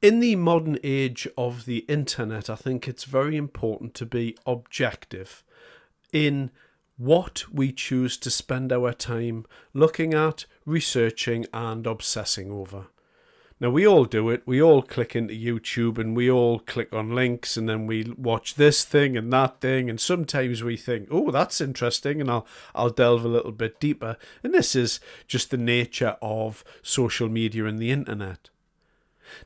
In the modern age of the internet, I think it's very important to be objective in what we choose to spend our time looking at, researching and obsessing over. Now, we all do it. We all click into YouTube and we all click on links and then we watch this thing and that thing. And sometimes we think, oh, that's interesting, and I'll delve a little bit deeper. And this is just the nature of social media and the internet.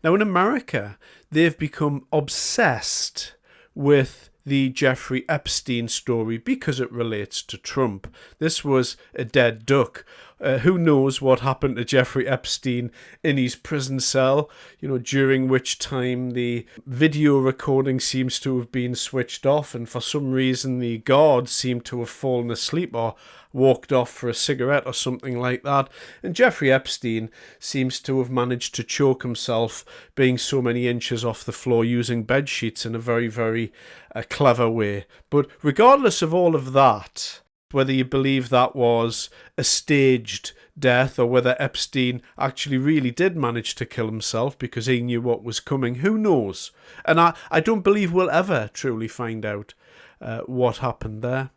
Now, in America, they've become obsessed with the Jeffrey Epstein story because it relates to Trump. This was a dead duck. Who knows what happened to Jeffrey Epstein in his prison cell, during which time the video recording seems to have been switched off, and for some reason the guards seem to have fallen asleep or walked off for a cigarette or something like that. And Jeffrey Epstein seems to have managed to choke himself, being so many inches off the floor, using bed sheets in a very, very clever way. But regardless of all of that, whether you believe that was a staged death or whether Epstein actually really did manage to kill himself because he knew what was coming, who knows? And I don't believe we'll ever truly find out what happened there.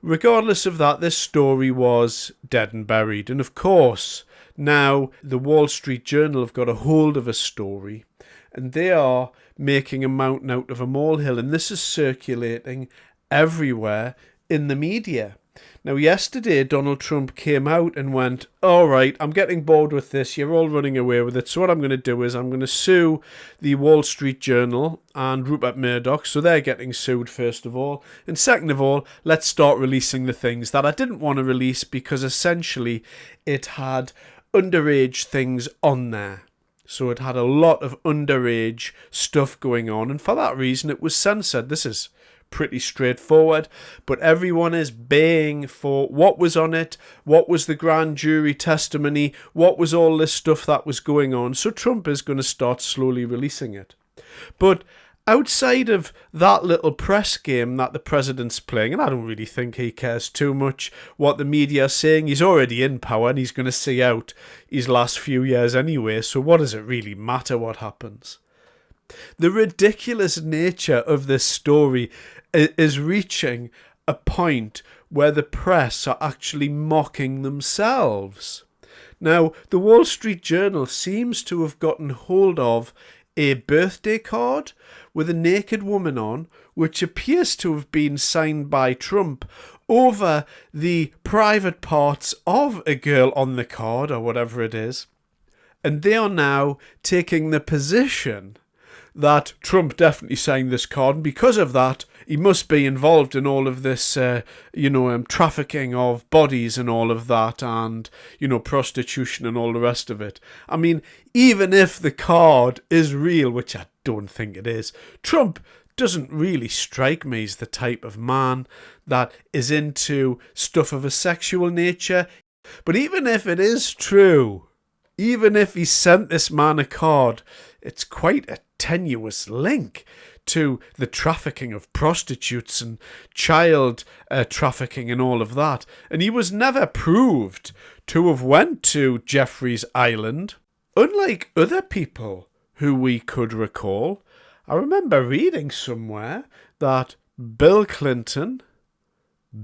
Regardless of that, this story was dead and buried. And of course, now the Wall Street Journal have got a hold of a story and they are making a mountain out of a molehill. And this is circulating everywhere in the media. Now, yesterday, Donald Trump came out and went, all right, I'm getting bored with this. You're all running away with it. So what I'm going to do is I'm going to sue the Wall Street Journal and Rupert Murdoch. So they're getting sued, first of all. And second of all, let's start releasing the things that I didn't want to release because essentially it had underage things on there. So it had a lot of underage stuff going on. And for that reason, it was censored. This is pretty straightforward, but everyone is baying for what was on it, what was the grand jury testimony, what was all this stuff that was going on. So Trump is going to start slowly releasing it. But outside of that little press game that the president's playing, and I don't really think he cares too much what the media are saying, he's already in power and he's going to see out his last few years anyway, so what does it really matter what happens? The ridiculous nature of this story is reaching a point where the press are actually mocking themselves. Now, the Wall Street Journal seems to have gotten hold of a birthday card with a naked woman on, which appears to have been signed by Trump over the private parts of a girl on the card, or whatever it is. And they are now taking the position that Trump definitely signed this card, and because of that, he must be involved in all of this, trafficking of bodies and all of that, and, prostitution and all the rest of it. I mean, even if the card is real, which I don't think it is, Trump doesn't really strike me as the type of man that is into stuff of a sexual nature. But even if it is true, even if he sent this man a card, it's quite a tenuous link to the trafficking of prostitutes and child trafficking and all of that. And he was never proved to have went to Jeffrey's Island, unlike other people who we could recall. I remember reading somewhere that Bill Clinton,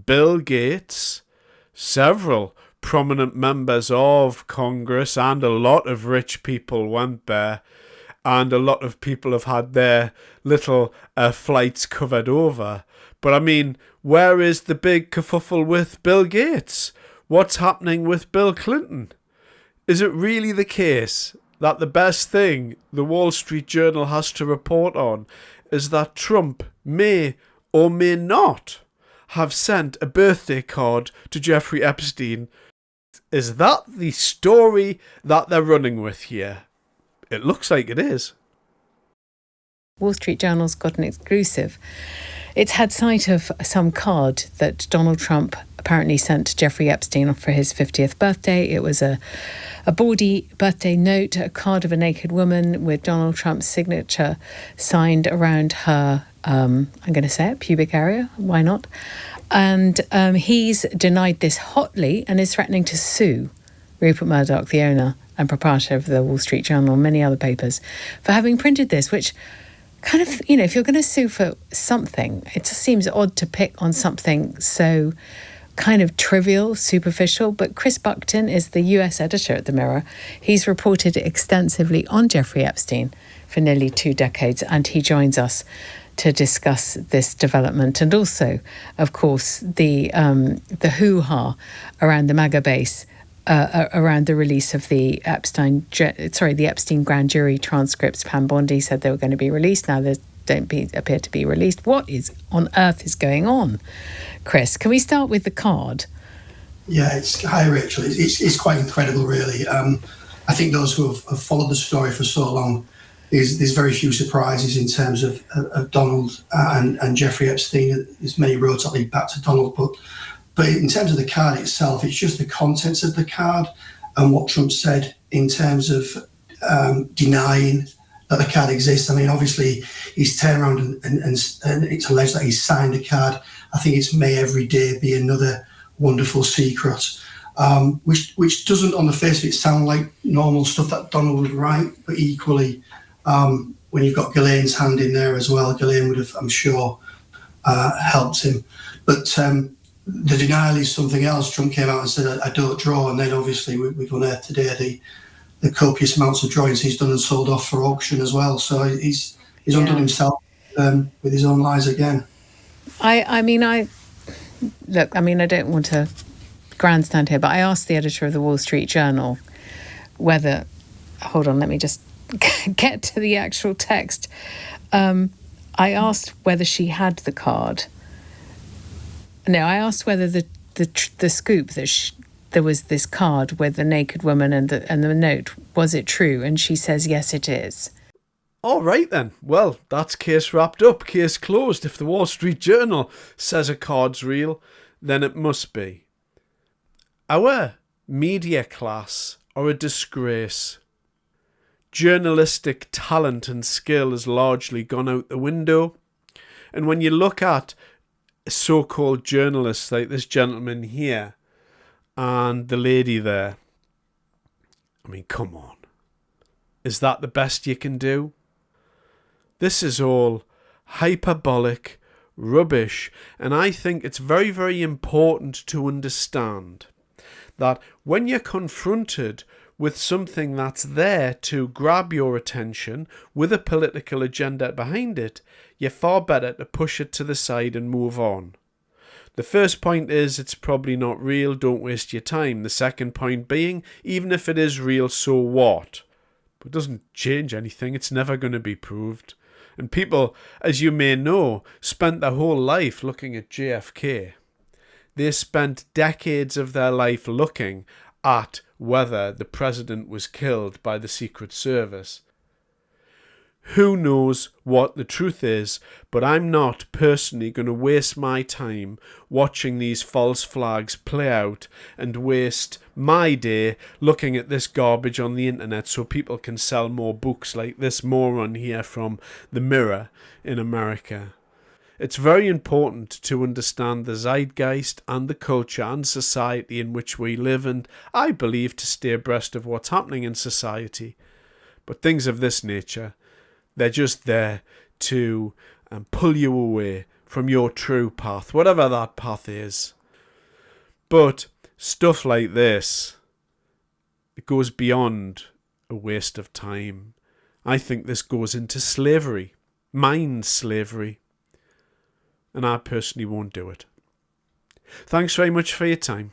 Bill Gates, several prominent members of Congress and a lot of rich people went there, and a lot of people have had their little flights covered over. But I mean, where is the big kerfuffle with Bill Gates? What's happening with Bill Clinton? Is it really the case that the best thing the Wall Street Journal has to report on is that Trump may or may not have sent a birthday card to Jeffrey Epstein? Is that the story that they're running with here? It looks like it is. Wall Street Journal's got an exclusive. It's had sight of some card that Donald Trump apparently sent to Jeffrey Epstein for his 50th birthday. It was a bawdy birthday note, a card of a naked woman with Donald Trump's signature signed around her, I'm going to say it, pubic area. Why not? And he's denied this hotly and is threatening to sue Rupert Murdoch, the owner and proprietor of the Wall Street Journal and many other papers, for having printed this, which kind of, if you're going to sue for something, it just seems odd to pick on something so kind of trivial, superficial. But Chris Buckton is the US editor at the Mirror. He's reported extensively on Jeffrey Epstein for nearly 2 decades, and he joins us to discuss this development and also, of course, the hoo-ha around the MAGA base around the release of the Epstein grand jury transcripts. Pam Bondi said they were going to be released. Now they don't appear to be released. What on earth is going on, Chris? Can we start with the card? Yeah, hi Rachel. It's quite incredible, really. I think those who have followed the story for so long, there's very few surprises in terms of Donald and Jeffrey Epstein. There's many roads that lead back to Donald, but in terms of the card itself, it's just the contents of the card and what Trump said in terms of denying that the card exists. I mean, obviously, he's turned around and it's alleged that he's signed a card. I think it's may every day be another wonderful secret, which doesn't, on the face of it, sound like normal stuff that Donald would write, but equally, when you've got Ghislaine's hand in there as well, Ghislaine would have, I'm sure, helped him. But the denial is something else. Trump came out and said, I don't draw, and then obviously we've unearthed today the copious amounts of drawings he's done and sold off for auction as well. So he's undone himself with his own lies again. I don't want to grandstand here, but I asked the editor of the Wall Street Journal whether, hold on, let me just get to the actual text. I asked whether she had the card. No, I asked whether the scoop that there was this card with the naked woman and the note, was it true? And she says, yes, it is. All right then. Well, that's case wrapped up, case closed. If the Wall Street Journal says a card's real, then it must be. Our media class are a disgrace. Journalistic talent and skill has largely gone out the window. And when you look at so-called journalists like this gentleman here and the lady there, I mean, come on. Is that the best you can do? This is all hyperbolic rubbish, and I think it's very, very important to understand that when you're confronted with something that's there to grab your attention with a political agenda behind it, you're far better to push it to the side and move on. The first point is it's probably not real, don't waste your time. The second point being, even if it is real, so what? But it doesn't change anything, it's never going to be proved. And people, as you may know, spent their whole life looking at JFK. They spent decades of their life looking at whether the president was killed by the Secret Service. Who knows what the truth is, but I'm not personally going to waste my time watching these false flags play out and waste my day looking at this garbage on the internet so people can sell more books like this moron here from the Mirror in America. It's very important to understand the zeitgeist and the culture and society in which we live, and I believe to stay abreast of what's happening in society. But things of this nature, they're just there to pull you away from your true path, whatever that path is. But stuff like this, it goes beyond a waste of time. I think this goes into slavery, mind slavery. And I personally won't do it. Thanks very much for your time.